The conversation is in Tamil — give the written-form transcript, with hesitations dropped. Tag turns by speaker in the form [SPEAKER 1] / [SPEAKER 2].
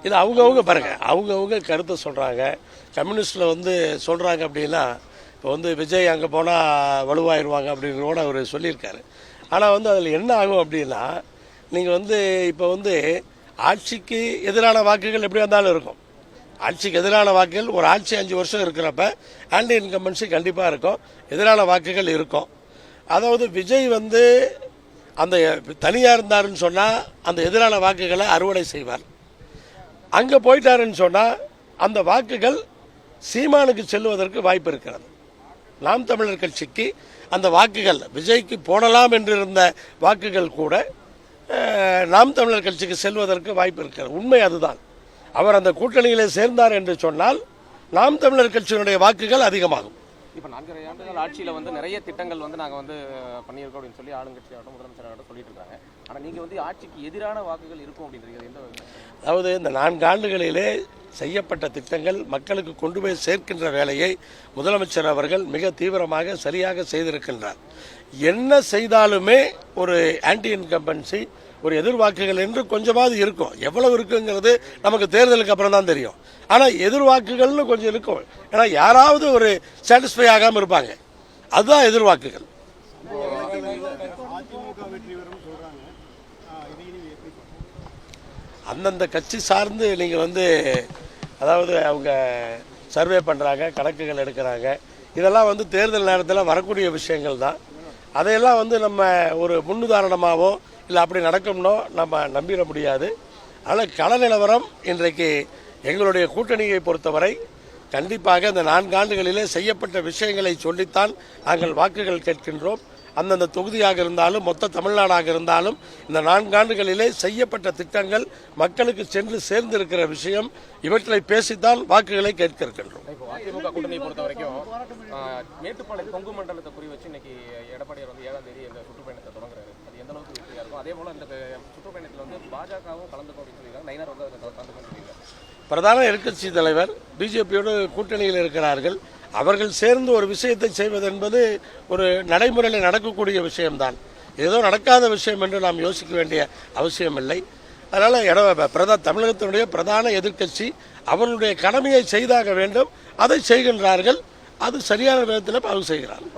[SPEAKER 1] இது அவங்கவுங்க பாருங்க, அவங்கவுங்க கருத்தை சொல்கிறாங்க. கம்யூனிஸ்டில் சொல்கிறாங்க அப்படின்னா, இப்போ விஜய் அங்கே போனால் வலுவாயிருவாங்க அப்படின்னு கூட அவர் சொல்லியிருக்காரு. ஆனால் அதில் என்ன ஆகும் அப்படின்னா, நீங்கள் இப்போ ஆட்சிக்கு எதிரான வாக்குகள் எப்படி வந்தாலும் இருக்கும். ஆட்சிக்கு எதிரான வாக்குகள், ஒரு ஆட்சி 5 வருஷம் இருக்கிறப்ப ஆன்டி இன்கம்பன்சி கண்டிப்பாக இருக்கும், எதிரான வாக்குகள் இருக்கும். அதாவது விஜய் அந்த தனியாக இருந்தாருன்னு சொன்னால் அந்த எதிரான வாக்குகளை அறுவடை செய்வார். அங்கே போயிட்டாருன்னு சொன்னால் அந்த வாக்குகள் சீமானுக்கு செல்வதற்கு வாய்ப்பு இருக்கிறது. நாம் தமிழர் கட்சிக்கு அந்த வாக்குகள் விஜய்க்கு போடலாம் என்று இருந்த வாக்குகள் கூட நாம் தமிழர் கட்சிக்கு செல்வதற்கு வாய்ப்பு இருக்கிறது. உண்மை அதுதான். அவர் அந்த கூட்டணியிலே சேர்ந்தார் என்று சொன்னால் நாம் தமிழர் கட்சியினுடைய வாக்குகள் அதிகமாகும்.
[SPEAKER 2] இப்போ 4.5 ஆண்டுகள் ஆட்சியில் நிறைய திட்டங்கள் நாங்கள் பண்ணியிருக்கோம் அப்படின்னு சொல்லி ஆளுங்கட்சியாகட்டும் முதலமைச்சராகட்டும் சொல்லிட்டு இருக்காங்க. ஆனால் நீங்கள் ஆட்சிக்கு எதிரான வாக்குகள் இருக்கும் அப்படின்றது எந்த?
[SPEAKER 1] அதாவது இந்த 4 ஆண்டுகளிலே செய்யப்பட்ட திட்டங்கள் மக்களுக்கு கொண்டு போய் சேர்க்கின்ற வேலையை முதலமைச்சர் அவர்கள் மிக தீவிரமாக சரியாக செய்திருக்கின்றார். என்ன செய்தாலுமே ஒரு ஆன்டி இன்கம்பன்சி, ஒரு எதிர்வாக்குகள் என்று கொஞ்சமாவது இருக்கும். எவ்வளவு இருக்குங்கிறது நமக்கு தேர்தலுக்கு அப்புறம் தான் தெரியும். ஆனால் எதிர்வாக்குகள்னு கொஞ்சம் இருக்கும். ஏன்னா யாராவது ஒரு சாட்டிஸ்ஃபை ஆகாமல் இருப்பாங்க, அதுதான் எதிர்வாக்குகள். அந்தந்த கட்சி சார்ந்து நீங்கள் அதாவது அவங்க சர்வே பண்ணுறாங்க, கணக்குகள் எடுக்கிறாங்க. இதெல்லாம் தேர்தல் நேரத்தில் வரக்கூடிய விஷயங்கள் தான். அதையெல்லாம் நம்ம ஒரு முன்னுதாரணமாகவோ இல்லை அப்படி நடக்கும்னோ நம்ம நம்பிட முடியாது. அதனால் கள நிலவரம் இன்றைக்கு எங்களுடைய கூட்டணியை பொறுத்தவரை கண்டிப்பாக இந்த 4 ஆண்டுகளிலே செய்யப்பட்ட விஷயங்களை சொல்லித்தான் நாங்கள் வாக்குகள் கேட்கின்றோம். அந்தந்த தொகுதியாக இருந்தாலும் மொத்த தமிழ்நாடாக இருந்தாலும் இந்த 4 ஆண்டுகளிலே செய்யப்பட்ட திட்டங்கள் மக்களுக்கு சென்று சேர்ந்திருக்கிற விஷயம், இவற்றை பேசித்தான் வாக்குகளை கேட்க இருக்கின்றோம்.
[SPEAKER 2] அதிமுக கூட்டணியை பொறுத்த வரைக்கும் மேட்டுப்பாளையம் கொங்கு மண்டலத்தை குறி வச்சு இன்னைக்கு எடப்பாடியார் 7ஆம் தேதி இந்த சுற்றுப்பயணத்தை தொடங்குறாரு. அது எந்த அளவுக்கு வெற்றியா இருக்கும்? அதே போல இந்த சுற்றுப்பயணத்தில் பாஜகவும் கலந்துக்கும் அப்படின்னு சொல்லியிருக்காங்க. நயினார் கலந்துக்கும் சொல்லியிருக்காங்க.
[SPEAKER 1] பிரதான எதிர்க்கட்சி தலைவர் பிஜேபியோடு கூட்டணியில் இருக்கிறார்கள். அவர்கள் சேர்ந்து ஒரு விஷயத்தை செய்வது என்பது ஒரு நடைமுறையில் நடக்கக்கூடிய விஷயம்தான். ஏதோ நடக்காத விஷயம் என்று நாம் யோசிக்க வேண்டிய அவசியம் இல்லை. அதனால் தமிழகத்தினுடைய பிரதான எதிர்க்கட்சி அவர்களுடைய கடமையை செய்தாக வேண்டும். அதை செய்கின்றார்கள். அது சரியான விதத்தில் அவங்க செய்கிறார்கள்.